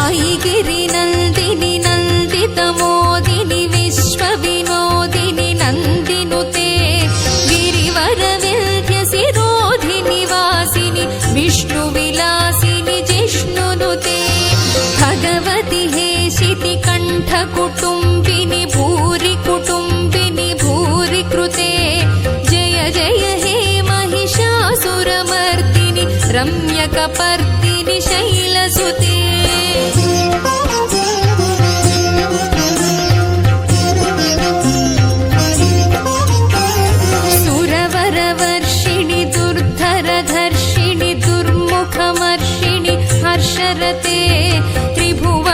ऐगिरिनन्दिनि नन्दितमोदिनि विश्वविनोदिनि नन्दिनुते गिरिवरविन्ध्यसिरोधिनि वासिनि विष्णुविलासिनि जिष्णुनुते भगवति हेशिति कण्ठकुटुम्बिनि भूरि कुटुम्बिनि भूरि कृते जय जय हे महिषासुरमर्दिनि रम्यकपर्दिनि शैलसुते सुरवरवर्षिणि दुर्धरधर्षिणि दुर्मुखमर्षिणि हर्षरते त्रिभुवन